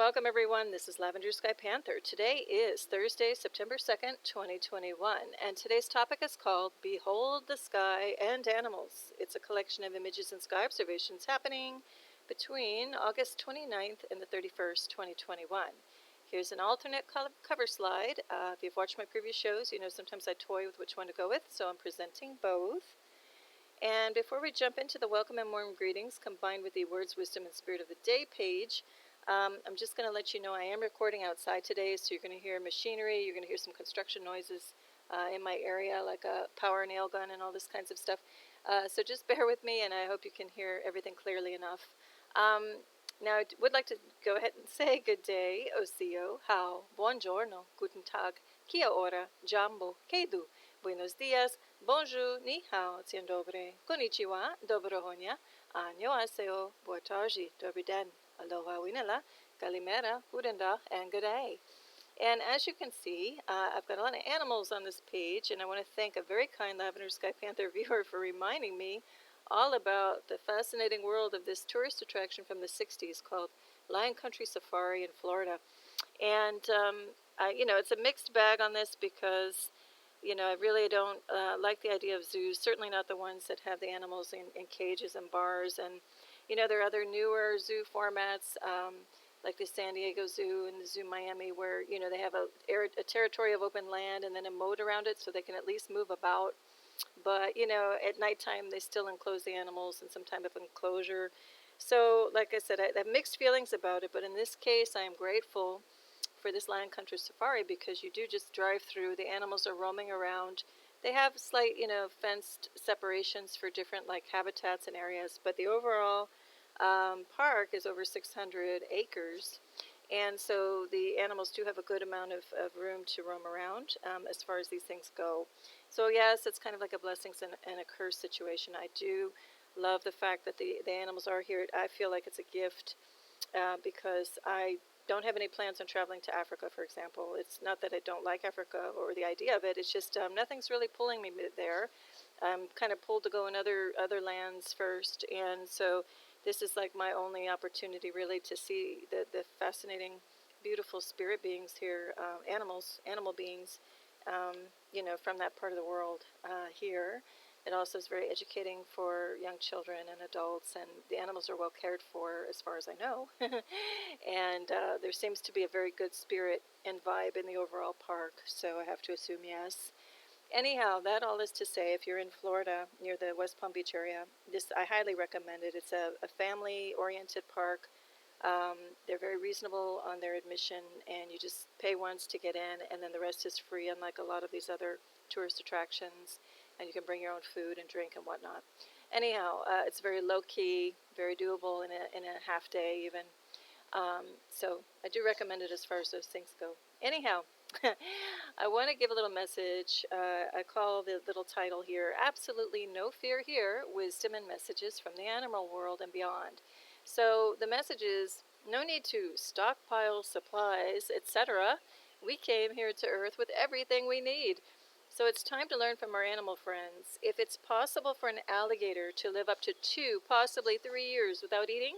welcome everyone. This is Lavender Sky Panther. Today is Thursday, September 2nd, 2021, and today's topic is called Behold the Sky and Animals. It's a collection of images and sky observations happening between August 29th and the 31st, 2021. Here's an alternate cover slide. If you've watched my previous shows, you know sometimes I toy with which one to go with, so I'm presenting both. And before we jump into the welcome and warm greetings combined with the words, wisdom, and spirit of the day page, I'm just going to let you know I am recording outside today, so you're going to hear machinery, you're going to hear some construction noises in my area, like a power nail gun and all this kinds of stuff. So just bear with me, and I hope you can hear everything clearly enough. Now, I would like to go ahead and say good day, osio, hao, buongiorno, guten tag, kia ora, jambo, kedu, buenos dias, bonjour, ni hao, dzień dobry, konnichiwa, dobrohonia, annyeonghaseyo, boa tarde, dobry den, aloha winala, kalimera, guten dag, and good day. And as you can see, I've got a lot of animals on this page, and I want to thank a very kind Lavender Sky Panther viewer for reminding me all about the fascinating world of this tourist attraction from the 60s called Lion Country Safari in Florida. And, it's a mixed bag on this because, I really don't like the idea of zoos, certainly not the ones that have the animals in cages and bars. And, there are other newer zoo formats, like the San Diego Zoo and the Zoo Miami, where, they have a territory of open land and then a moat around it so they can at least move about. But, at nighttime, they still enclose the animals in some type of enclosure. So, like I said, I have mixed feelings about it. But in this case, I am grateful for this Lion Country Safari because you do just drive through. The animals are roaming around. They have slight, fenced separations for different, habitats and areas. But the overall park is over 600 acres. And so the animals do have a good amount of room to roam around as far as these things go. So yes, it's kind of like a blessings and a curse situation. I do love the fact that the animals are here. I feel like it's a gift because I don't have any plans on traveling to Africa, for example. It's not that I don't like Africa or the idea of it. It's just nothing's really pulling me there. I'm kind of pulled to go in other lands first, and so this is like my only opportunity really to see the fascinating, beautiful spirit beings here, animal beings, from that part of the world here. It also is very educating for young children and adults, and the animals are well cared for as far as I know. And there seems to be a very good spirit and vibe in the overall park, so I have to assume yes. Anyhow, that all is to say, if you're in Florida near the West Palm Beach area, I highly recommend it. It's a family-oriented park. They're very reasonable on their admission, and you just pay once to get in, and then the rest is free, unlike a lot of these other tourist attractions. And you can bring your own food and drink and whatnot. Anyhow, it's very low-key, very doable in a half day even. So I do recommend it as far as those things go. Anyhow, I want to give a little message. I call the little title here, Absolutely No Fear Here, Wisdom and Messages from the Animal World and Beyond. So the message is, no need to stockpile supplies, etc. We came here to Earth with everything we need. So it's time to learn from our animal friends. If it's possible for an alligator to live up to 2, possibly 3 years without eating,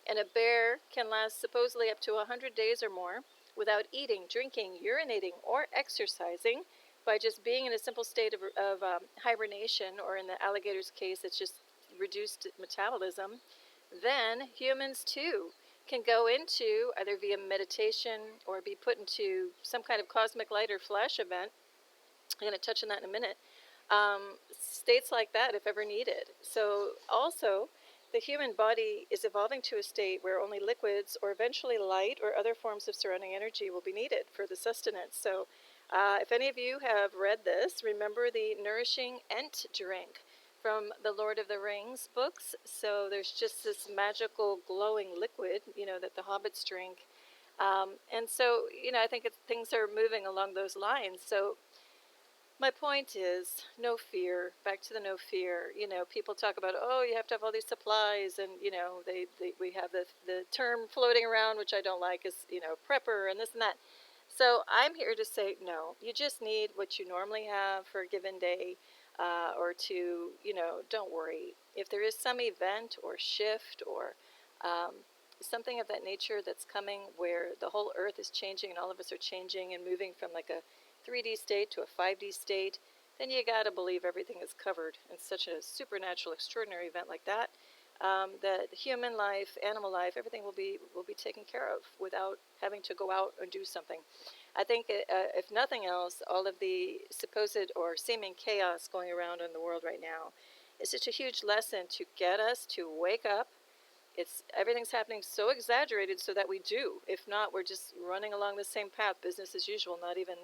and a bear can last supposedly up to 100 days or more without eating, drinking, urinating, or exercising by just being in a simple state of hibernation, or in the alligator's case, it's just reduced metabolism, then humans too can go into, either via meditation or be put into some kind of cosmic light or flash event. I'm going to touch on that in a minute. States like that, if ever needed. So also, the human body is evolving to a state where only liquids or eventually light or other forms of surrounding energy will be needed for the sustenance. So if any of you have read this, remember the nourishing Ent drink from the Lord of the Rings books. So there's just this magical glowing liquid, that the hobbits drink. And so, I think things are moving along those lines. So my point is, no fear. Back to the no fear. People talk about, you have to have all these supplies, and we have the term floating around, which I don't like, is prepper and this and that. So I'm here to say, no, you just need what you normally have for a given day, or two. Don't worry. If there is some event or shift or something of that nature that's coming where the whole earth is changing and all of us are changing and moving from like a 3D state to a 5D state, then you got to believe everything is covered in such a supernatural, extraordinary event like that. That human life, animal life, everything will be taken care of without having to go out and do something. I think, if nothing else, all of the supposed or seeming chaos going around in the world right now is such a huge lesson to get us to wake up. Everything's happening so exaggerated so that we do. If not, we're just running along the same path, business as usual, not even,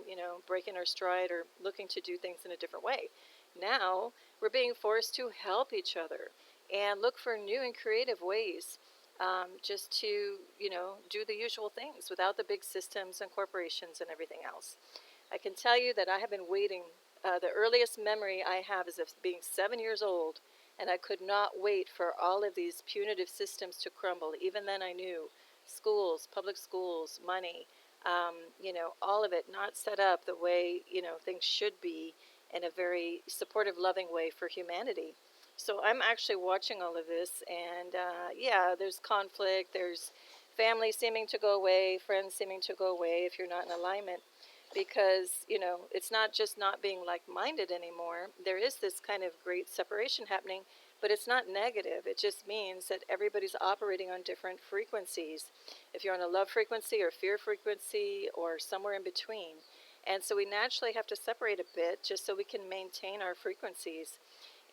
breaking our stride or looking to do things in a different way. Now, we're being forced to help each other and look for new and creative ways, just to, do the usual things without the big systems and corporations and everything else. I can tell you that I have been waiting. The earliest memory I have is of being 7 years old, and I could not wait for all of these punitive systems to crumble. Even then I knew schools, public schools, money, all of it not set up the way, things should be in a very supportive, loving way for humanity. So I'm actually watching all of this, and yeah, there's conflict, there's family seeming to go away, friends seeming to go away if you're not in alignment, because it's not just not being like-minded anymore. There is this kind of great separation happening, but it's not negative. It just means that everybody's operating on different frequencies. If you're on a love frequency or fear frequency or somewhere in between. And so we naturally have to separate a bit just so we can maintain our frequencies.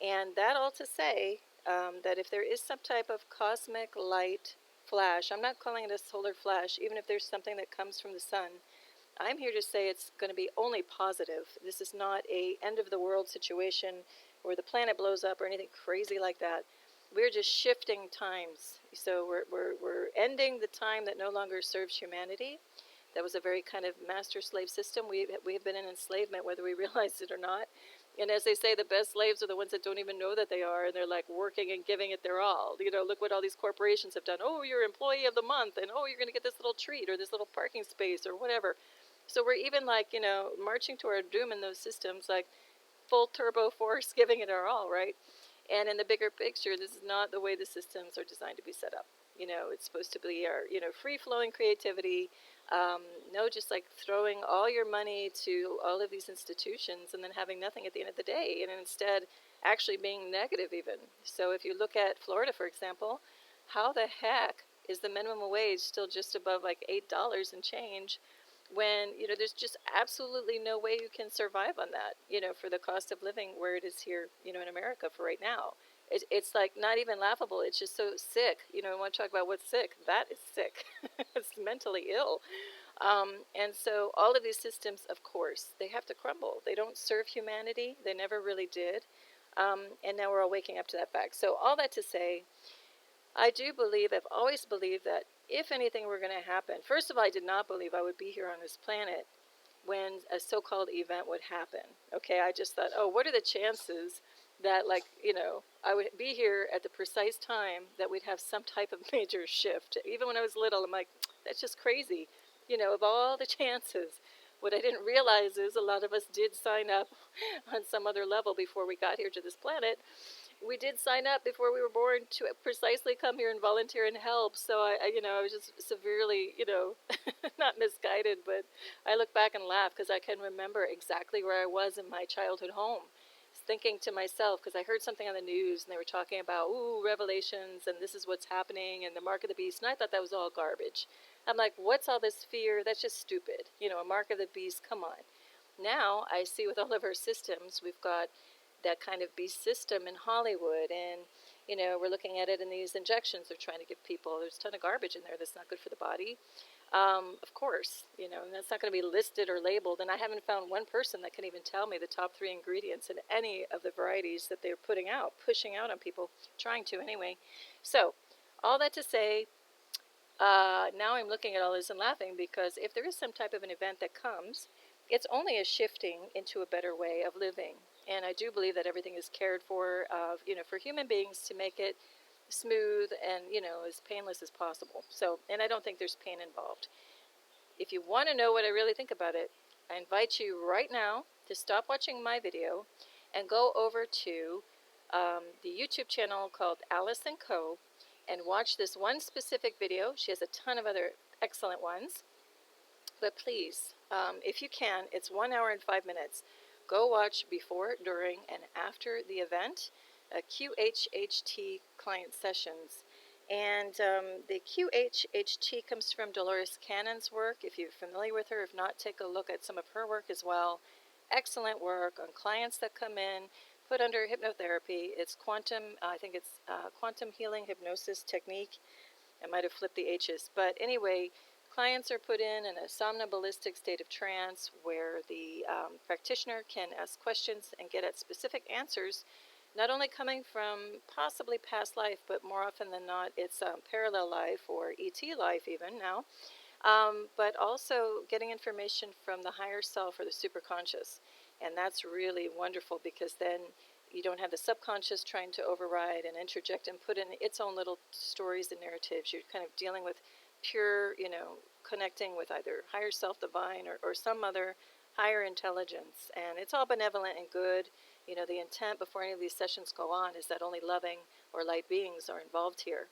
And that all to say, that if there is some type of cosmic light flash, I'm not calling it a solar flash, even if there's something that comes from the sun, I'm here to say it's going to be only positive. This is not a end of the world situation where the planet blows up or anything crazy like that. We're just shifting times. So we're ending the time that no longer serves humanity. That was a very kind of master-slave system. We have been in enslavement, whether we realize it or not. And as they say, the best slaves are the ones that don't even know that they are, and they're like working and giving it their all. Look what all these corporations have done. Oh, you're employee of the month, and oh, you're going to get this little treat or this little parking space or whatever. So we're even marching to our doom in those systems, like full turbo force, giving it our all, right? And in the bigger picture, this is not the way the systems are designed to be set up. It's supposed to be our, free-flowing creativity. No, just like throwing all your money to all of these institutions and then having nothing at the end of the day, and instead actually being negative even. So if you look at Florida, for example, how the heck is the minimum wage still just above like $8 and change when, there's just absolutely no way you can survive on that, for the cost of living where it is here, in America for right now. It's like not even laughable. It's just so sick. We want to talk about what's sick. That is sick. It's mentally ill. And so all of these systems, of course, they have to crumble. They don't serve humanity. They never really did. And now we're all waking up to that fact. So all that to say, I do believe, I've always believed that if anything were going to happen, first of all, I did not believe I would be here on this planet when a so-called event would happen. Okay, I just thought, oh, what are the chances that, I would be here at the precise time that we'd have some type of major shift. Even when I was little, I'm like, that's just crazy. Of all the chances, what I didn't realize is a lot of us did sign up on some other level before we got here to this planet. We did sign up before we were born to precisely come here and volunteer and help. So I was just severely, not misguided, but I look back and laugh because I can remember exactly where I was in my childhood home, thinking to myself, because I heard something on the news and they were talking about, revelations and this is what's happening and the mark of the beast. And I thought that was all garbage. I'm like, what's all this fear? That's just stupid. A mark of the beast, come on. Now I see with all of our systems, we've got that kind of beast system in Hollywood, and we're looking at it in these injections they're trying to give people. There's a ton of garbage in there that's not good for the body, of course, and that's not going to be listed or labeled, and I haven't found one person that can even tell me the top 3 ingredients in any of the varieties that they're pushing out on people, trying to anyway. So all that to say, now I'm looking at all this and laughing, because if there is some type of an event that comes, it's only a shifting into a better way of living. And I do believe that everything is cared for, for human beings to make it smooth and, as painless as possible. So, and I don't think there's pain involved. If you want to know what I really think about it, I invite you right now to stop watching my video and go over to the YouTube channel called Allison Coe and watch this one specific video. She has a ton of other excellent ones. But please, if you can, it's 1 hour and 5 minutes. Go watch before, during, and after the event, QHHT Client Sessions. And the QHHT comes from Dolores Cannon's work. If you're familiar with her, if not, take a look at some of her work as well. Excellent work on clients that come in, put under hypnotherapy. It's quantum, I think it's quantum healing hypnosis technique. I might have flipped the H's. But anyway, clients are put in a somnambulistic state of trance where the practitioner can ask questions and get at specific answers, not only coming from possibly past life, but more often than not, it's parallel life or ET life even now, but also getting information from the higher self or the superconscious. And that's really wonderful because then you don't have the subconscious trying to override and interject and put in its own little stories and narratives. You're kind of dealing with pure, connecting with either higher self, divine, or some other higher intelligence. And it's all benevolent and good. The intent before any of these sessions go on is that only loving or light beings are involved here.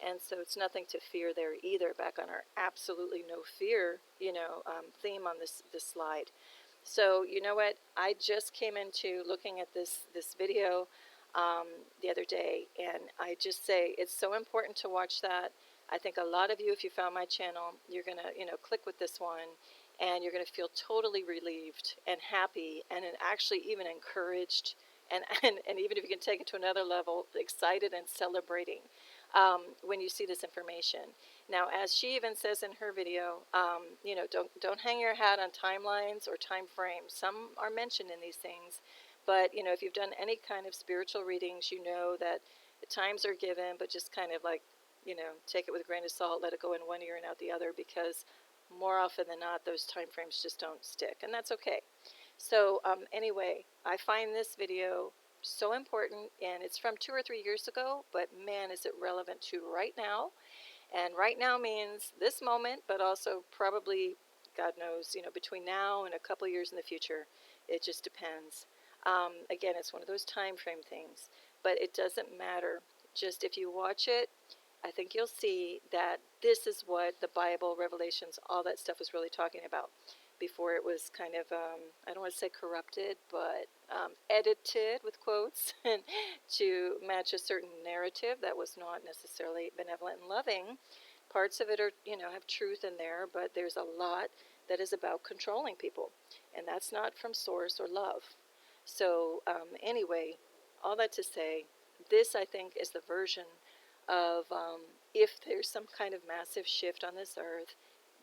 And so it's nothing to fear there either, back on our absolutely no fear, theme on this slide. So you know what? I just came into looking at this video the other day, and I just say it's so important to watch that. I think a lot of you, if you found my channel, you're going to, click with this one, and you're going to feel totally relieved and happy and actually even encouraged and even if you can take it to another level, excited and celebrating when you see this information. Now, as she even says in her video, don't hang your hat on timelines or time frames. Some are mentioned in these things, but if you've done any kind of spiritual readings, you know that the times are given, but just kind of like, take it with a grain of salt, let it go in one ear and out the other, because more often than not, those time frames just don't stick, and that's okay. So anyway, I find this video so important, and it's from 2 or 3 years ago, but man, is it relevant to right now. And right now means this moment, but also probably, God knows, between now and a couple years in the future. It just depends. Again, it's one of those time frame things, but it doesn't matter. Just if you watch it, I think you'll see that this is what the Bible, Revelations, all that stuff was really talking about before it was kind of, I don't want to say corrupted, but edited with quotes to match a certain narrative that was not necessarily benevolent and loving. Parts of it are, have truth in there, but there's a lot that is about controlling people, and that's not from source or love. So anyway, all that to say, this I think is the version of if there's some kind of massive shift on this earth,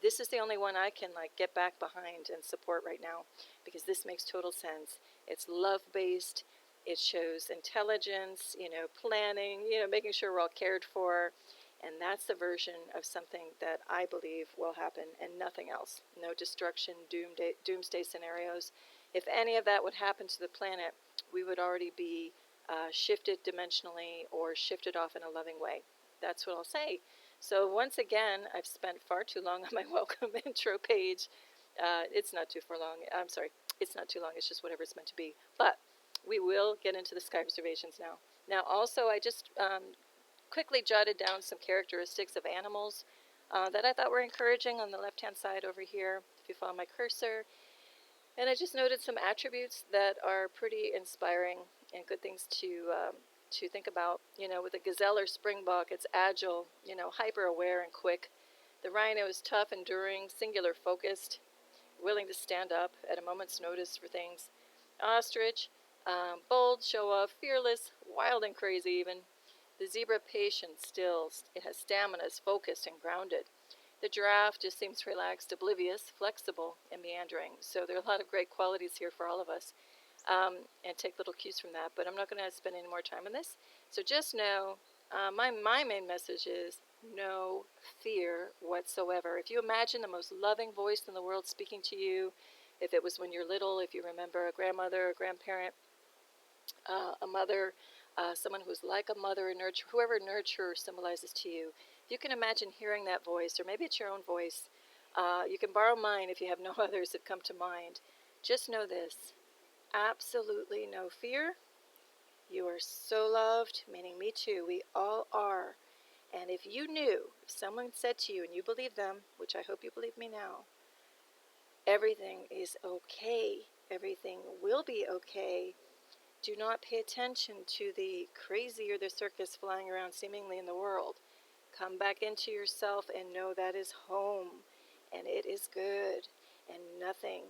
this is the only one I can get back behind and support right now, because this makes total sense. It's love-based. It shows intelligence, planning, making sure we're all cared for. And that's the version of something that I believe will happen and nothing else. No destruction, doomsday scenarios. If any of that would happen to the planet, we would already be shifted dimensionally or shifted off in a loving way. That's what I'll say. So once again, I've spent far too long on my welcome intro page. It's not too far long. I'm sorry, it's not too long. It's just whatever it's meant to be. But we will get into the sky observations now. Now, also, I just quickly jotted down some characteristics of animals that I thought were encouraging on the left-hand side over here, if you follow my cursor. And I just noted some attributes that are pretty inspiring and good things to think about. With a gazelle or springbok, it's agile, hyper-aware and quick. The rhino is tough, enduring, singular focused, willing to stand up at a moment's notice for things. Ostrich, bold, show off, fearless, wild and crazy even. The zebra, patient, still, it has stamina, is focused and grounded. The giraffe just seems relaxed, oblivious, flexible, and meandering. So there are a lot of great qualities here for all of us. And take little cues from that, but I'm not going to spend any more time on this. So just know, my main message is no fear whatsoever. If you imagine the most loving voice in the world speaking to you, if it was when you're little, if you remember a grandmother, a grandparent, a mother, someone who's like a mother, a nurturer, whoever nurturer symbolizes to you, if you can imagine hearing that voice, or maybe it's your own voice, you can borrow mine if you have no others that come to mind. Just know this. Absolutely no fear. You are so loved, meaning me too. We all are. And if you knew, if someone said to you and you believe them, which I hope you believe me now, everything is okay, everything will be okay, do not pay attention to the crazy or the circus flying around seemingly in the world. Come back into yourself and know that is home, and it is good, and nothing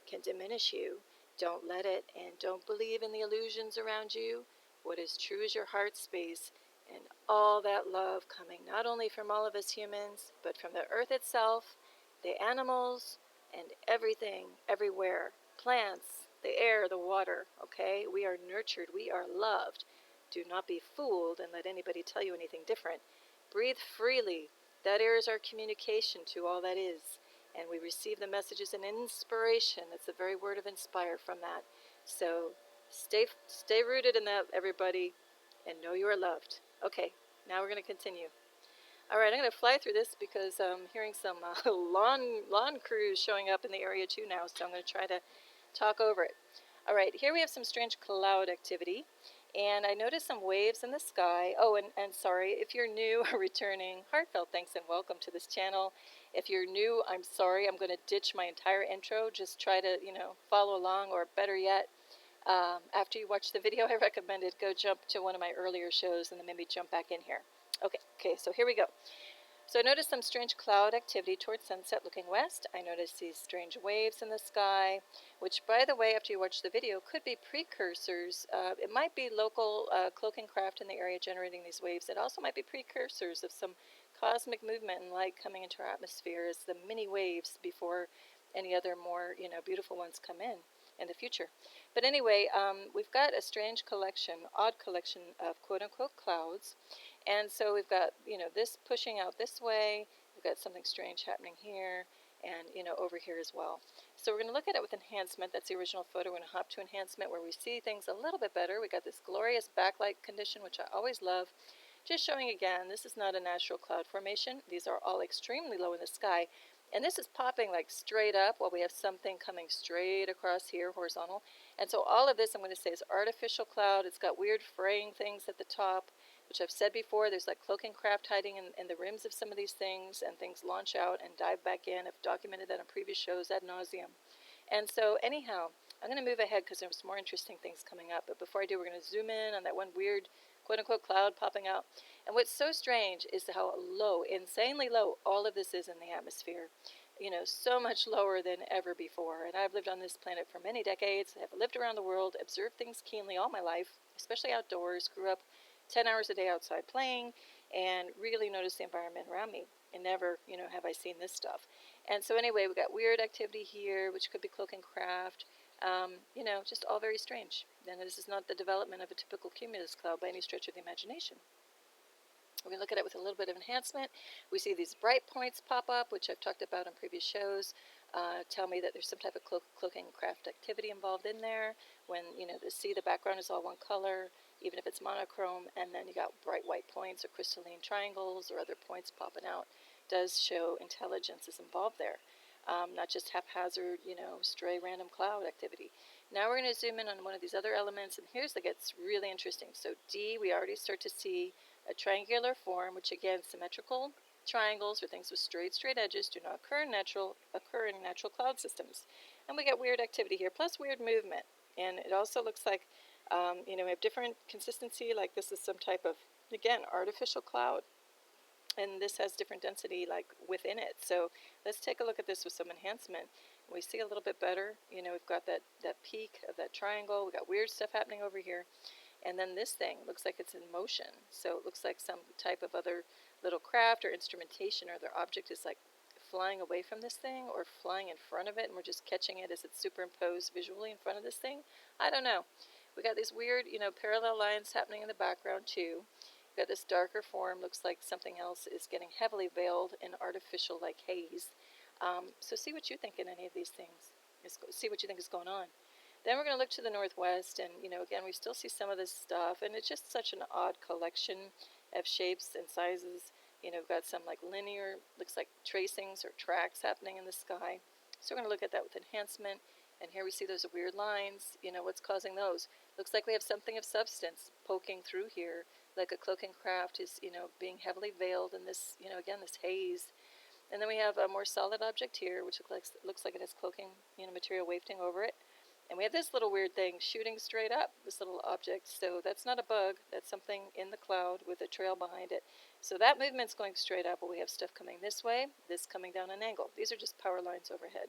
can diminish you. Don't let it, and don't believe in the illusions around you. What is true is your heart space, and all that love coming not only from all of us humans, but from the earth itself, the animals, and everything, everywhere. Plants, the air, the water, okay? We are nurtured, we are loved. Do not be fooled and let anybody tell you anything different. Breathe freely. That air is our communication to all that is. And we receive the messages and inspiration. That's the very word of inspire from that. So stay rooted in that, everybody, and know you are loved. Okay, now we're going to continue. All right, I'm going to fly through this because I'm hearing some lawn crews showing up in the area too now, so I'm going to try to talk over it. All right, here we have some strange cloud activity, and I noticed some waves in the sky. Oh, and sorry, if you're new or returning, heartfelt thanks and welcome to this channel. If you're new, I'm sorry, I'm going to ditch my entire intro. Just try to, follow along, or better yet, after you watch the video I recommended, go jump to one of my earlier shows and then maybe jump back in here. Okay, so here we go. So I noticed some strange cloud activity towards sunset looking west. I noticed these strange waves in the sky, which, by the way, after you watch the video, could be precursors. It might be local cloaking craft in the area generating these waves. It also might be precursors of some cosmic movement and light coming into our atmosphere as the mini waves before any other more, beautiful ones come in the future. But anyway, we've got a strange collection, odd collection of quote-unquote clouds. And so we've got, this pushing out this way. We've got something strange happening here and, over here as well. So we're going to look at it with enhancement. That's the original photo. We're going to hop to enhancement where we see things a little bit better. We got this glorious backlight condition, which I always love. Just showing again, this is not a natural cloud formation. These are all extremely low in the sky. And this is popping like straight up while we have something coming straight across here, horizontal. And so all of this I'm going to say is artificial cloud. It's got weird fraying things at the top, which I've said before. There's like cloaking craft hiding in the rims of some of these things, and things launch out and dive back in. I've documented that on previous shows ad nauseum. And so anyhow, I'm going to move ahead because there's more interesting things coming up. But before I do, we're going to zoom in on that one weird quote-unquote cloud popping out. And what's so strange is how low, insanely low, all of this is in the atmosphere. So much lower than ever before. And I've lived on this planet for many decades. I've lived around the world, observed things keenly all my life, especially outdoors, grew up 10 hours a day outside playing, and really noticed the environment around me. And never, have I seen this stuff. And so anyway, we got weird activity here, which could be cloaking craft. Just all very strange. And this is not the development of a typical cumulus cloud by any stretch of the imagination. We're going to look at it with a little bit of enhancement. We see these bright points pop up, which I've talked about on previous shows. Tell me that there's some type of cloaking craft activity involved in there. When, the background is all one color, even if it's monochrome, and then you got bright white points or crystalline triangles or other points popping out, does show intelligence is involved there. Not just haphazard, stray random cloud activity. Now we're going to zoom in on one of these other elements, and here's that gets really interesting. So D, we already start to see a triangular form, which again, symmetrical triangles or things with straight edges do not occur in natural cloud systems. And we get weird activity here, plus weird movement. And it also looks like, we have different consistency, like this is some type of, again, artificial cloud. And this has different density, like, within it. So let's take a look at this with some enhancement. We see a little bit better. We've got that peak of that triangle. We've got weird stuff happening over here. And then this thing looks like it's in motion. So it looks like some type of other little craft or instrumentation or other object is like flying away from this thing or flying in front of it, and we're just catching it as it's superimposed visually in front of this thing. I don't know. We got these weird, parallel lines happening in the background too. We've got this darker form, looks like something else is getting heavily veiled in artificial like haze. So see what you think in any of these things. See what you think is going on. Then we're going to look to the northwest, and, again, we still see some of this stuff, and it's just such an odd collection of shapes and sizes. We've got some, like, linear, looks like tracings or tracks happening in the sky. So we're going to look at that with enhancement, and here we see those weird lines. What's causing those? Looks like we have something of substance poking through here, like a cloaking craft is, being heavily veiled in this, again, this haze. And then we have a more solid object here, which looks like it has cloaking, material wafting over it. And we have this little weird thing shooting straight up, this little object. So that's not a bug, that's something in the cloud with a trail behind it. So that movement's going straight up, but we have stuff coming this way, this coming down an angle. These are just power lines overhead.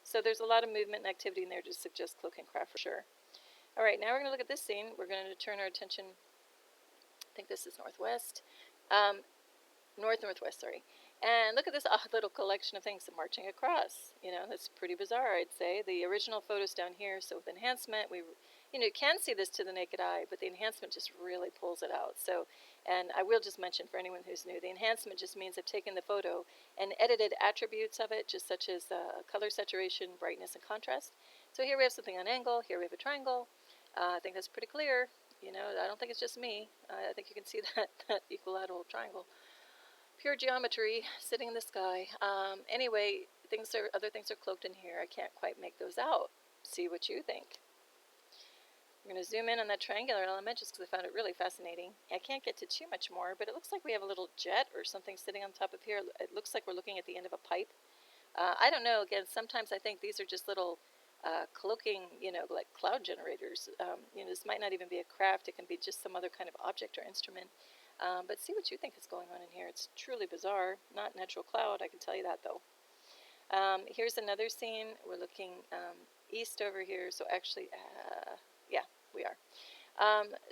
So there's a lot of movement and activity in there to suggest cloaking craft for sure. All right, now we're going to look at this scene. We're going to turn our attention, I think this is northwest, northwest, sorry. And look at this odd little collection of things marching across. That's pretty bizarre, I'd say. The original photo's down here, so with enhancement, you can see this to the naked eye, but the enhancement just really pulls it out. So, and I will just mention for anyone who's new, the enhancement just means I've taken the photo and edited attributes of it, just such as color saturation, brightness, and contrast. So here we have something on angle, here we have a triangle. I think that's pretty clear. I don't think it's just me. I think you can see that equilateral triangle. Pure geometry sitting in the sky. Anyway, other things are cloaked in here. I can't quite make those out. See what you think. I'm going to zoom in on that triangular element just because I found it really fascinating. I can't get to too much more, but it looks like we have a little jet or something sitting on top of here. It looks like we're looking at the end of a pipe. I don't know. Again, sometimes I think these are just little cloaking, like cloud generators. This might not even be a craft. It can be just some other kind of object or instrument. But see what you think is going on in here. It's truly bizarre. Not natural cloud, I can tell you that, though. Here's another scene. We're looking east over here. So actually, yeah, we are.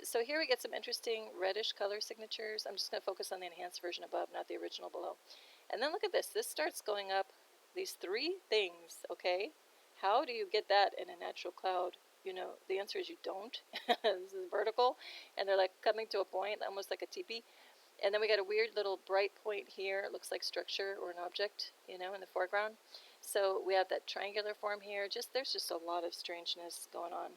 So here we get some interesting reddish color signatures. I'm just going to focus on the enhanced version above, not the original below. And then look at this. This starts going up these three things, okay? How do you get that in a natural cloud? The answer is you don't. This is vertical, and they're like coming to a point, almost like a teepee. And then we got a weird little bright point here. It looks like structure or an object, in the foreground. So we have that triangular form here. There's just a lot of strangeness going on.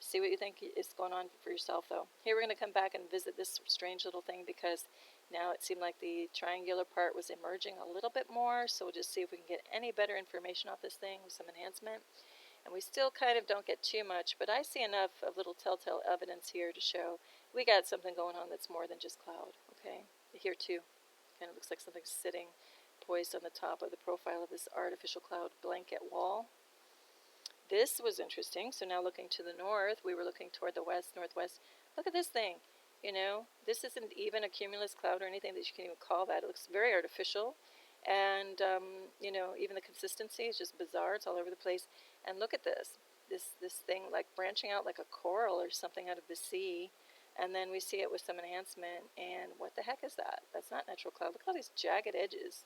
See what you think is going on for yourself, though. Here we're going to come back and visit this strange little thing because now it seemed like the triangular part was emerging a little bit more. So we'll just see if we can get any better information off this thing with some enhancement. And we still kind of don't get too much, but I see enough of little telltale evidence here to show we got something going on that's more than just cloud, okay? Here too, kind of looks like something's sitting poised on the top of the profile of this artificial cloud blanket wall. This was interesting. So now looking to the north, we were looking toward the west, northwest. Look at this thing. This isn't even a cumulus cloud or anything that you can even call that. It looks very artificial. And, even the consistency is just bizarre. It's all over the place. And look at this thing like branching out like a coral or something out of the sea. And then we see it with some enhancement. And what the heck is that? That's not natural cloud. Look at all these jagged edges,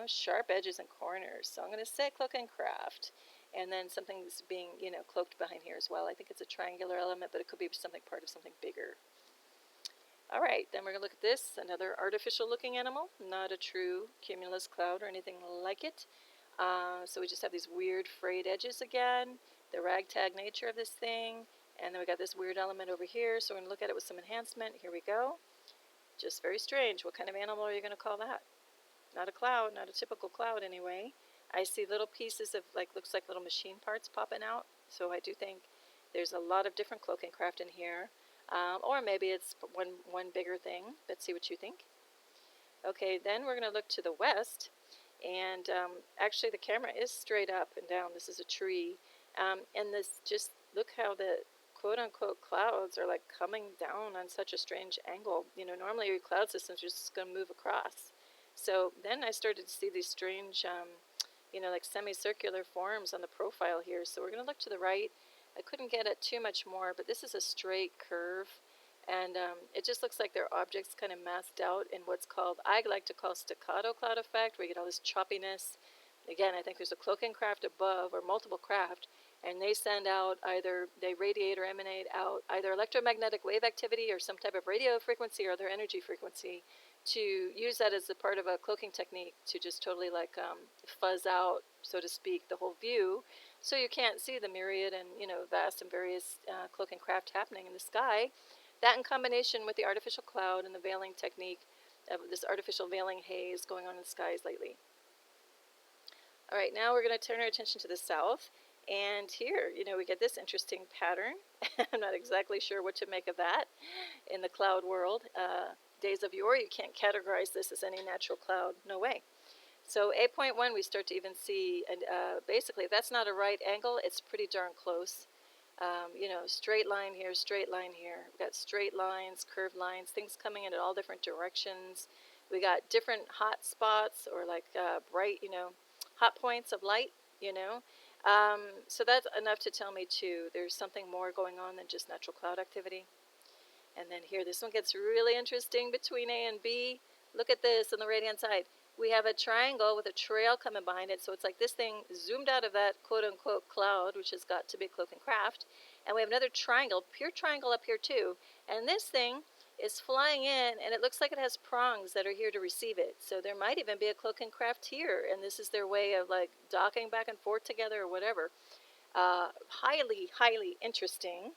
sharp edges and corners. So I'm going to say cloaking craft. And then something's being, cloaked behind here as well. I think it's a triangular element, but it could be something part of something bigger. All right, then we're going to look at this, another artificial-looking animal, not a true cumulus cloud or anything like it. So we just have these weird frayed edges again, the ragtag nature of this thing, and then we got this weird element over here, so we're going to look at it with some enhancement. Here we go. Just very strange. What kind of animal are you going to call that? Not a cloud, not a typical cloud anyway. I see little pieces of, looks like little machine parts popping out, so I do think there's a lot of different cloaking craft in here. Or maybe it's one bigger thing. Let's see what you think. Okay, then we're going to look to the west. And actually the camera is straight up and down. This is a tree. And this, just look how the quote-unquote clouds are coming down on such a strange angle. Normally your cloud systems are just going to move across. So then I started to see these strange, semicircular forms on the profile here. So we're going to look to the right. I couldn't get at too much more, but this is a straight curve, and it just looks like there are objects kind of masked out in what's called, I like to call staccato cloud effect, where you get all this choppiness. Again, I think there's a cloaking craft above, or multiple craft, and they send out they radiate or emanate out either electromagnetic wave activity or some type of radio frequency or other energy frequency to use that as a part of a cloaking technique to just totally fuzz out, so to speak, the whole view. So you can't see the myriad and, vast and various cloaking craft happening in the sky. That in combination with the artificial cloud and the veiling technique of this artificial veiling haze going on in the skies lately. All right, now we're going to turn our attention to the south. And here, we get this interesting pattern. I'm not exactly sure what to make of that in the cloud world. Days of yore, you can't categorize this as any natural cloud. No way. So 8.1, we start to even see, and basically, if that's not a right angle, it's pretty darn close. Straight line here, straight line here. We've got straight lines, curved lines, things coming in all different directions. We got different hot spots or like bright, hot points of light, So that's enough to tell me, too, there's something more going on than just natural cloud activity. And then here, this one gets really interesting between A and B. Look at this on the right-hand side. We have a triangle with a trail coming behind it. So it's like this thing zoomed out of that quote-unquote cloud, which has got to be cloak and craft. And we have another triangle, pure triangle up here too. And this thing is flying in, and it looks like it has prongs that are here to receive it. So there might even be a cloak and craft here, and this is their way of like docking back and forth together or whatever. Highly, highly interesting.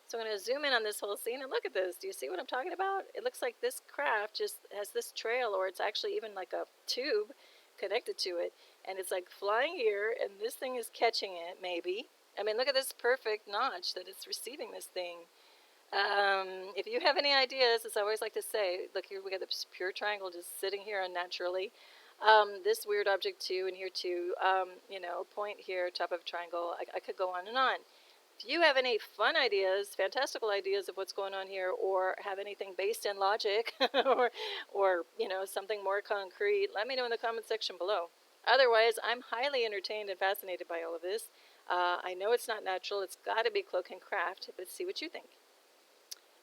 So I'm going to zoom in on this whole scene and look at this. Do you see what I'm talking about? It looks like this craft just has this trail, or it's actually even like a tube connected to it. And it's like flying here, and this thing is catching it, maybe. I mean, look at this perfect notch that it's receiving this thing. If you have any ideas, as I always like to say, look here, we got this pure triangle just sitting here unnaturally. This weird object too, and here too, point here, top of a triangle. I could go on and on. If you have any fun ideas, fantastical ideas of what's going on here, or have anything based in logic, or something more concrete, let me know in the comment section below. Otherwise, I'm highly entertained and fascinated by all of this. I know it's not natural. It's got to be cloak and craft, but see what you think.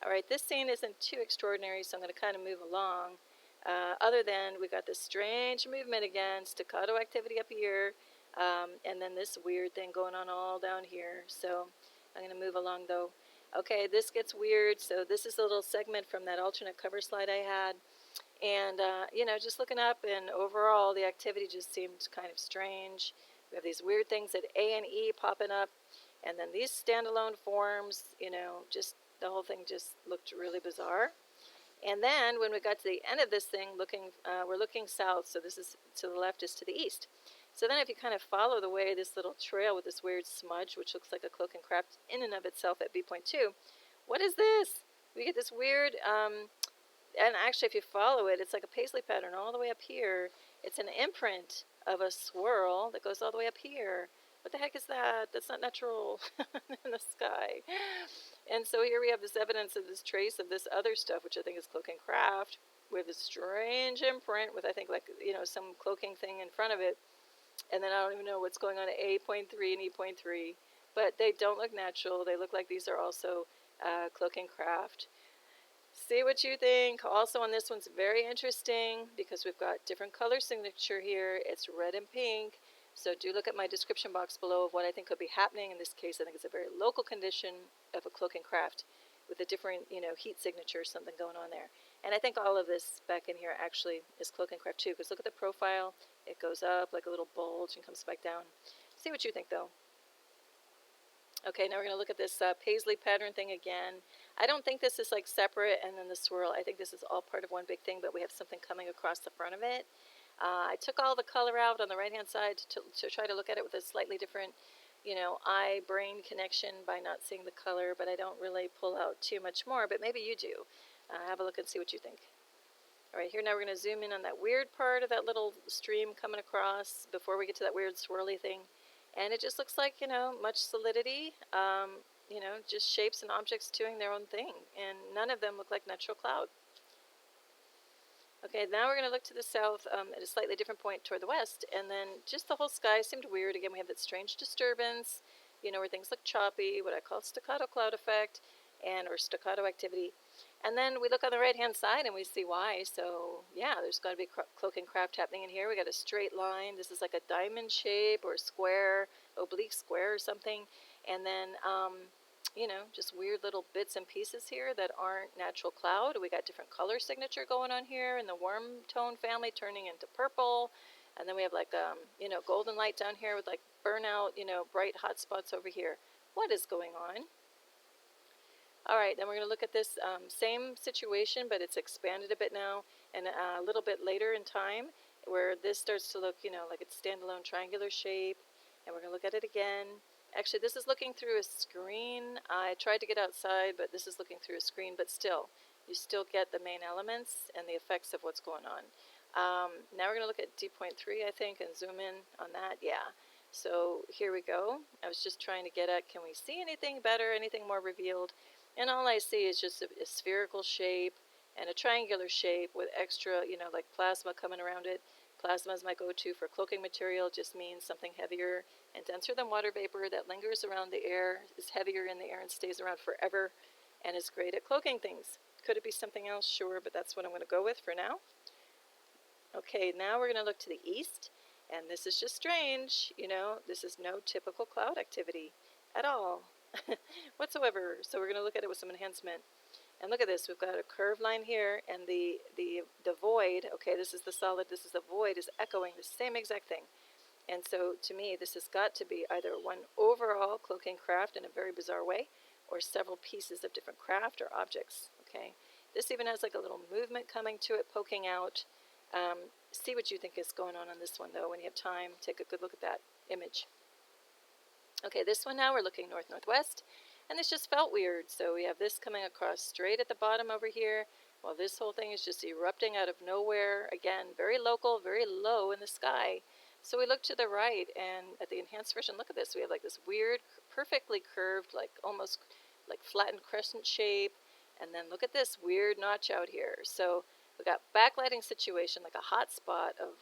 All right, this scene isn't too extraordinary, so I'm going to kind of move along. Other than we got this strange movement again, staccato activity up here, and then this weird thing going on all down here. So I'm going to move along though. Okay, this gets weird. So this is a little segment from that alternate cover slide I had. And, just looking up, and overall the activity just seemed kind of strange. We have these weird things at A and E popping up, and then these standalone forms, just the whole thing just looked really bizarre. And then when we got to the end of this thing, we're looking south, so this is to the left is to the east. So then if you kind of follow the way, this little trail with this weird smudge, which looks like a cloak and craft in and of itself at B.2, what is this? We get this weird, and actually if you follow it, it's like a paisley pattern all the way up here. It's an imprint of a swirl that goes all the way up here. What the heck is that? That's not natural in the sky. And so here we have this evidence of this trace of this other stuff, which I think is cloak and craft, with a strange imprint with, I think, like, some cloaking thing in front of it. And then I don't even know what's going on at A.3 and E.3. But they don't look natural. They look like these are also cloak and craft. See what you think. Also on this one's very interesting because we've got different color signature here. It's red and pink. So do look at my description box below of what I think could be happening. In this case, I think it's a very local condition of a cloak and craft with a different, heat signature, something going on there. And I think all of this back in here actually is cloak and craft too, because look at the profile. It goes up like a little bulge and comes back down. See what you think though. Okay, now we're going to look at this paisley pattern thing again. I don't think this is like separate and then the swirl. I think this is all part of one big thing, but we have something coming across the front of it. I took all the color out on the right-hand side to try to look at it with a slightly different, eye-brain connection by not seeing the color, but I don't really pull out too much more, but maybe you do. Have a look and see what you think. All right, here now we're going to zoom in on that weird part of that little stream coming across before we get to that weird swirly thing. And it just looks like, much solidity, just shapes and objects doing their own thing. And none of them look like natural cloud. Okay, now we're going to look to the south at a slightly different point toward the west, and then just the whole sky seemed weird. Again, we have that strange disturbance, where things look choppy, what I call staccato cloud effect, or staccato activity. And then we look on the right-hand side and we see why. So, yeah, there's got to be cloak and craft happening in here. We got a straight line. This is like a diamond shape or a square, oblique square or something. And then, just weird little bits and pieces here that aren't natural cloud. We got different color signature going on here in the warm tone family turning into purple. And then we have like, golden light down here with like burnout, bright hot spots over here. What is going on? All right, then we're going to look at this same situation, but it's expanded a bit now and a little bit later in time where this starts to look, like it's standalone triangular shape. And we're going to look at it again. Actually, this is looking through a screen. I tried to get outside, but this is looking through a screen, but still, you still get the main elements and the effects of what's going on. Now we're going to look at D.3, I think, and zoom in on that. Yeah. So here we go. I was just trying to get at, can we see anything better, anything more revealed? And all I see is just a spherical shape and a triangular shape with extra, like plasma coming around it. Plasma is my go-to for cloaking material. It just means something heavier and denser than water vapor that lingers around the air, is heavier in the air and stays around forever, and is great at cloaking things. Could it be something else? Sure, but that's what I'm going to go with for now. Okay, now we're going to look to the east, and this is just strange. This is no typical cloud activity at all whatsoever. So we're going to look at it with some enhancement. And look at this, we've got a curved line here, and the void, okay, this is the solid, this is the void, is echoing the same exact thing. And so to me, this has got to be either one overall cloaking craft in a very bizarre way, or several pieces of different craft or objects, okay? This even has like a little movement coming to it, poking out. See what you think is going on this one, though. When you have time, take a good look at that image. Okay, this one now, we're looking north-northwest, and this just felt weird. So we have this coming across straight at the bottom over here, while this whole thing is just erupting out of nowhere. Again, very local, very low in the sky. So we look to the right, and at the enhanced version, look at this. We have like this weird, perfectly curved, like almost like flattened crescent shape. And then look at this weird notch out here. So we got backlighting situation, like a hot spot of,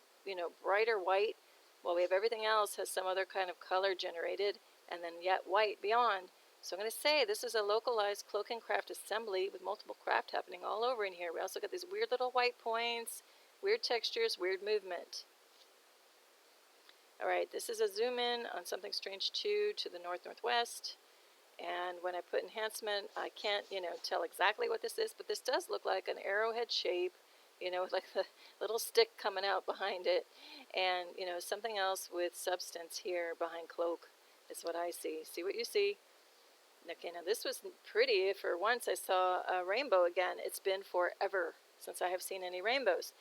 brighter white, while we have everything else has some other kind of color generated, and then yet white beyond. So I'm going to say this is a localized cloaking craft assembly with multiple craft happening all over in here. We also got these weird little white points, weird textures, weird movement. All right, this is a zoom in on something strange 2 to the north-northwest. And when I put enhancement, I can't, tell exactly what this is, but this does look like an arrowhead shape, with like the little stick coming out behind it. And, something else with substance here behind cloak is what I see. See what you see? Okay, now this was pretty. For once I saw a rainbow again. It's been forever since I have seen any rainbows.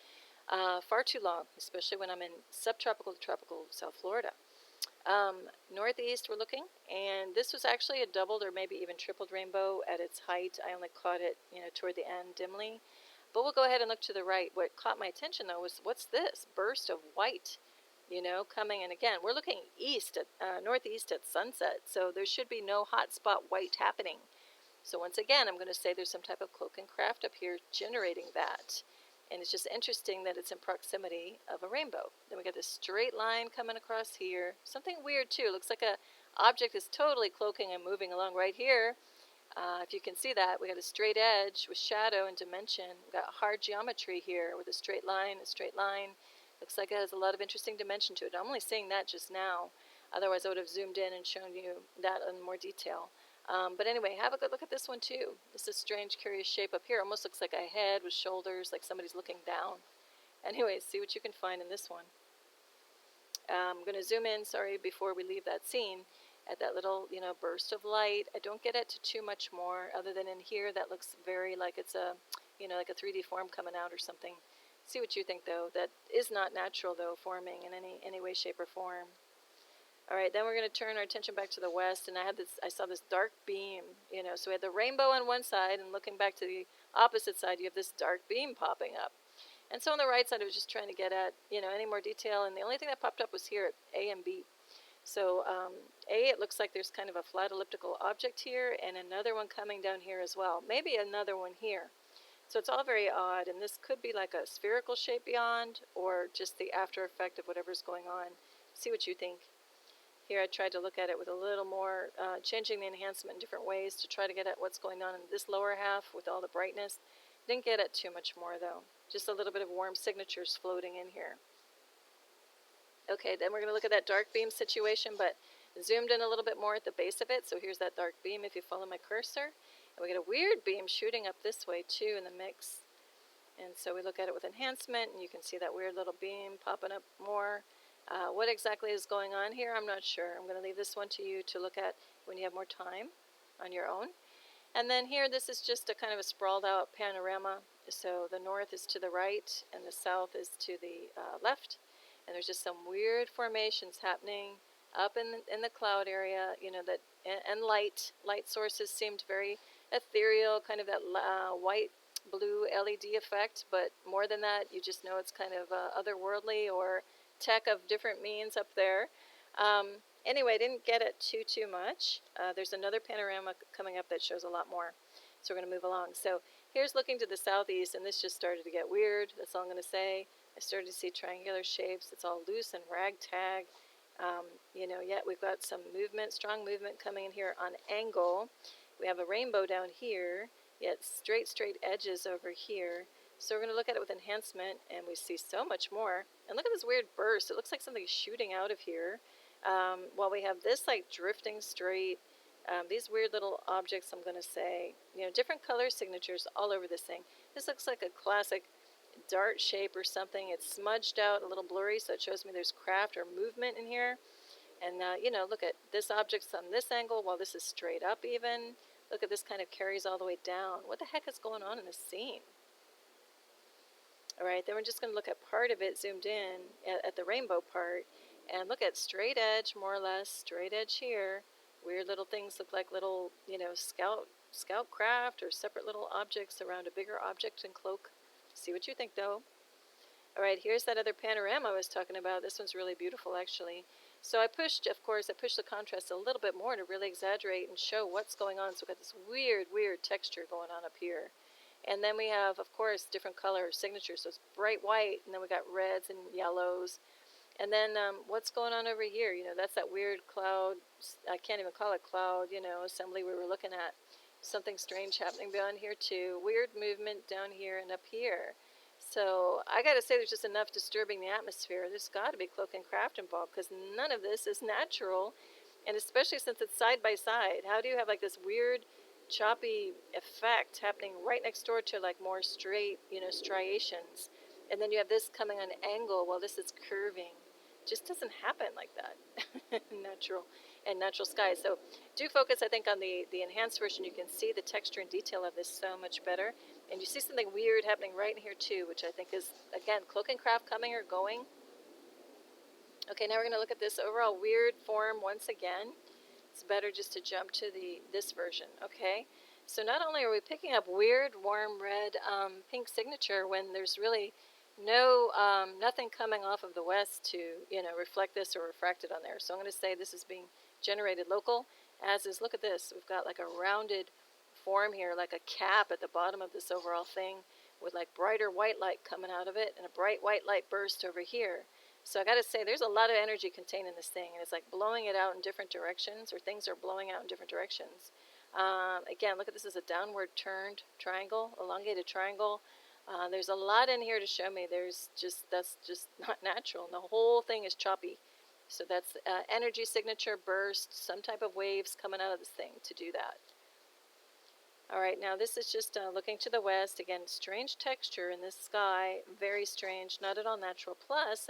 Far too long, especially when I'm in subtropical to tropical South Florida. Northeast we're looking, and this was actually a doubled or maybe even tripled rainbow at its height. I only caught it, toward the end dimly. But we'll go ahead and look to the right. What caught my attention, though, was what's this? Burst of white, coming in again. We're looking east at northeast at sunset, so there should be no hot spot white happening. So once again, I'm going to say there's some type of cloaking craft up here generating that. And it's just interesting that it's in proximity of a rainbow. Then we got this straight line coming across here. Something weird, too. It looks like a object is totally cloaking and moving along right here. If you can see that, we got a straight edge with shadow and dimension. We got hard geometry here with a straight line, a straight line. Looks like it has a lot of interesting dimension to it. I'm only seeing that just now. Otherwise, I would have zoomed in and shown you that in more detail. But anyway, have a good look at this one too. This is a strange, curious shape up here. Almost looks like a head with shoulders, like somebody's looking down. Anyway, see what you can find in this one. I'm going to zoom in, before we leave that scene, at that little, burst of light. I don't get it to too much more, other than in here that looks very like it's a, like a 3D form coming out or something. See what you think, though. That is not natural, though, forming in any way, shape, or form. All right, then we're going to turn our attention back to the west, and I saw this dark beam, so we had the rainbow on one side, and looking back to the opposite side, you have this dark beam popping up. And so on the right side, I was just trying to get at, any more detail, and the only thing that popped up was here at A and B. So A, it looks like there's kind of a flat elliptical object here, and another one coming down here as well. Maybe another one here. So it's all very odd, and this could be like a spherical shape beyond, or just the after effect of whatever's going on. See what you think. Here I tried to look at it with a little more, changing the enhancement in different ways to try to get at what's going on in this lower half with all the brightness. Didn't get at too much more, though. Just a little bit of warm signatures floating in here. Okay, then we're going to look at that dark beam situation, but zoomed in a little bit more at the base of it. So here's that dark beam if you follow my cursor. And we get a weird beam shooting up this way, too, in the mix. And so we look at it with enhancement, and you can see that weird little beam popping up more. What exactly is going on here, I'm not sure. I'm going to leave this one to you to look at when you have more time on your own. And then here, this is just a kind of a sprawled out panorama. So the north is to the right, and the south is to the left. And there's just some weird formations happening up in the cloud area, you know, that, and light sources seemed very ethereal, kind of that white blue LED effect, but more than that, you just know it's kind of otherworldly or tech of different means up there. Anyway, I didn't get it too much. There's another panorama coming up that shows a lot more. So we're going to move along. So here's looking to the southeast, and this just started to get weird. That's all I'm going to say. I started to see triangular shapes. It's all loose and ragtag. You know, yet we've got some movement, strong movement coming in here on angle. We have a rainbow down here, yet straight edges over here. So we're going to look at it with enhancement, and we see so much more. And look at this weird burst. It looks like something's shooting out of here. While we have this like drifting straight, these weird little objects, I'm going to say, you know, different color signatures all over this thing. This looks like a classic dart shape or something. It's smudged out, a little blurry, so it shows me there's craft or movement in here. And, you know, look at this object's on this angle while this is straight up even. Look at this kind of carries all the way down. What the heck is going on in this scene? All right, then we're just going to look at part of it zoomed in at the rainbow part. And look at straight edge, more or less, straight edge here. Weird little things look like little, you know, scout craft or separate little objects around a bigger object and cloak. See what you think, though. All right, here's that other panorama I was talking about. This one's really beautiful, actually. So I pushed the contrast a little bit more to really exaggerate and show what's going on. So we've got this weird texture going on up here. And then we have, of course, different color signatures. So it's bright white, and then we got reds and yellows. And then what's going on over here? You know, that's that weird cloud, I can't even call it cloud, you know, assembly we were looking at. Something strange happening beyond here too. Weird movement down here and up here. So I got to say there's just enough disturbing the atmosphere. There's got to be cloak and craft involved because none of this is natural. And especially since it's side by side. How do you have like this weird choppy effect happening right next door to like more straight, you know, striations? And then you have this coming on an angle while this is curving. Just doesn't happen like that. Natural skies. So do focus, I think, on the enhanced version. You can see the texture and detail of this so much better. And you see something weird happening right in here too, which I think is, again, cloak and craft coming or going. Okay, now we're going to look at this overall weird form once again. It's better just to jump to this version, okay? So not only are we picking up weird, warm red, pink signature when there's really nothing coming off of the west to, you know, reflect this or refract it on there. So I'm going to say this is being generated local, as is, look at this. We've got like a rounded form here, like a cap at the bottom of this overall thing with like brighter white light coming out of it and a bright white light burst over here. So I got to say there's a lot of energy contained in this thing, and it's like blowing it out in different directions, or things are blowing out in different directions. Again, look at this as a downward turned triangle, elongated triangle. There's a lot in here to show me. That's just not natural. And the whole thing is choppy. So that's energy signature burst, some type of waves coming out of this thing to do that. All right, now this is just looking to the west. Again, strange texture in this sky, very strange, not at all natural. Plus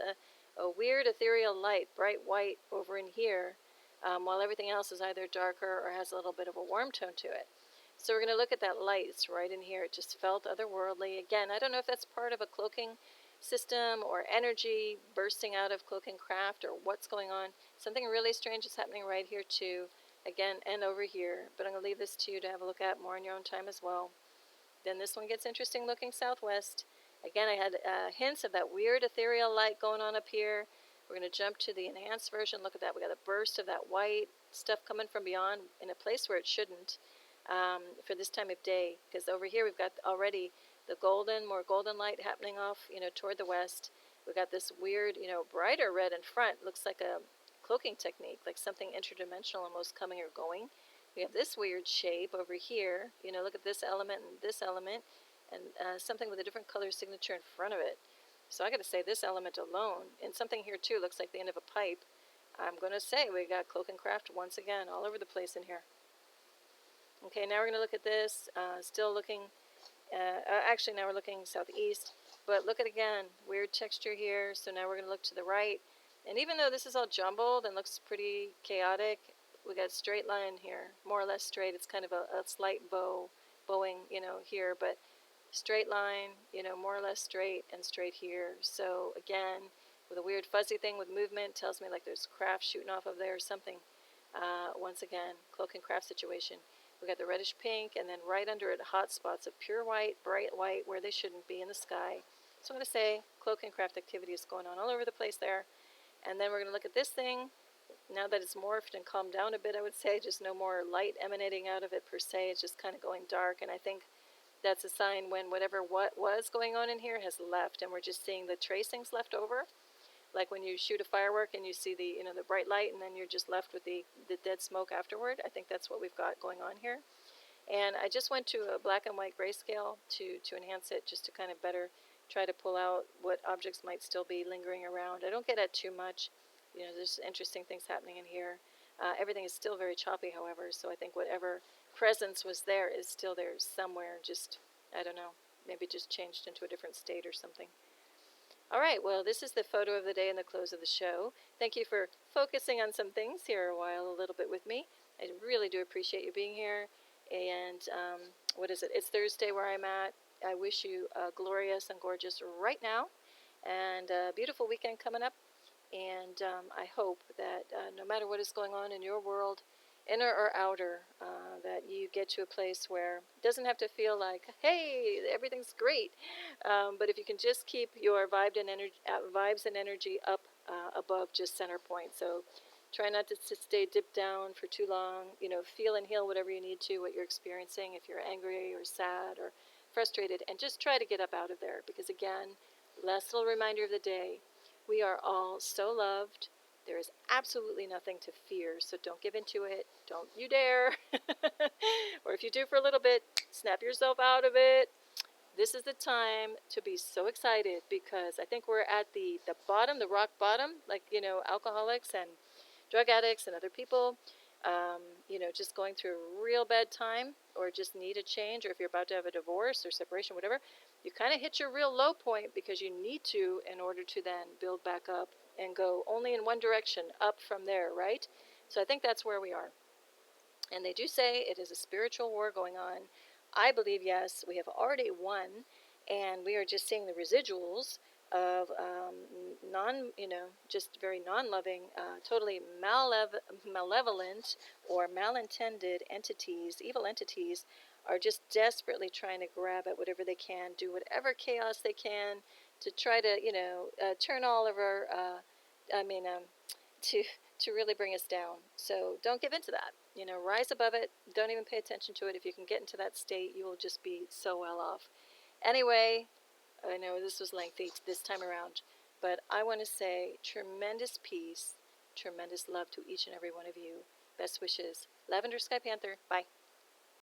a weird ethereal light, bright white over in here, while everything else is either darker or has a little bit of a warm tone to it. So we're going to look at that light. It's right in here. It just felt otherworldly. Again, I don't know if that's part of a cloaking system or energy bursting out of cloak and craft or what's going on. Something really strange is happening right here too. Again, and over here. But I'm going to leave this to you to have a look at more in your own time as well. Then this one gets interesting looking southwest. Again, I had hints of that weird ethereal light going on up here. We're going to jump to the enhanced version. Look at that. We got a burst of that white stuff coming from beyond in a place where it shouldn't. For this time of day, because over here we've got already the more golden light happening off, you know, toward the west. We've got this weird, you know, brighter red in front. Looks like a cloaking technique, like something interdimensional almost coming or going. We have this weird shape over here. You know, look at this element, and something with a different color signature in front of it. So I got to say, this element alone, and something here too, looks like the end of a pipe. I'm going to say we got cloak and craft once again all over the place in here. Okay, now we're going to look at this, still looking, actually now we're looking southeast, but look at again, weird texture here. So now we're going to look to the right, and even though this is all jumbled and looks pretty chaotic, we got straight line here, more or less straight. It's kind of a slight bowing, you know, here, but straight line, you know, more or less straight and straight here. So again, with a weird fuzzy thing with movement. Tells me like there's craft shooting off of there or something. Once again, cloak and craft situation. We got the reddish pink, and then right under it, hot spots of pure white, bright white, where they shouldn't be in the sky. So I'm going to say cloak and craft activity is going on all over the place there. And then we're going to look at this thing. Now that it's morphed and calmed down a bit, I would say, just no more light emanating out of it per se. It's just kind of going dark, and I think that's a sign when what was going on in here has left, and we're just seeing the tracings left over. Like when you shoot a firework and you see the the bright light, and then you're just left with the dead smoke afterward. I think that's what we've got going on here. And I just went to a black and white grayscale to enhance it, just to kind of better try to pull out what objects might still be lingering around. I don't get at too much. There's interesting things happening in here. Everything is still very choppy, however, so I think whatever presence was there is still there somewhere. Just, I don't know, maybe just changed into a different state or something. All right, well, this is the photo of the day and the close of the show. Thank you for focusing on some things here a little bit with me. I really do appreciate you being here. And what is it? It's Thursday where I'm at. I wish you a glorious and gorgeous right now, and a beautiful weekend coming up. And I hope that no matter what is going on in your world, inner or outer, that you get to a place where it doesn't have to feel like, hey, everything's great. But if you can just keep your vibes and energy up above just center point. So try not to stay dipped down for too long. Feel and heal whatever you need to, what you're experiencing, if you're angry or sad or frustrated, and just try to get up out of there. Because again, last little reminder of the day, we are all so loved. There is absolutely nothing to fear, so don't give into it. Don't you dare. Or if you do for a little bit, snap yourself out of it. This is the time to be so excited, because I think we're at the bottom, the rock bottom, like, alcoholics and drug addicts and other people, just going through a real bad time, or just need a change, or if you're about to have a divorce or separation, whatever, you kind of hit your real low point because you need to in order to then build back up and go only in one direction, up from there, right? So I think that's where we are. And they do say it is a spiritual war going on. I believe, yes, we have already won, and we are just seeing the residuals of just very non-loving, totally malevolent or malintended entities, evil entities, are just desperately trying to grab at whatever they can, do whatever chaos they can to try to, turn all of our, to really bring us down. So don't give in to that. Rise above it. Don't even pay attention to it. If you can get into that state, you will just be so well off. Anyway, I know this was lengthy this time around, but I want to say tremendous peace, tremendous love to each and every one of you. Best wishes. Lavender Sky Panther. Bye.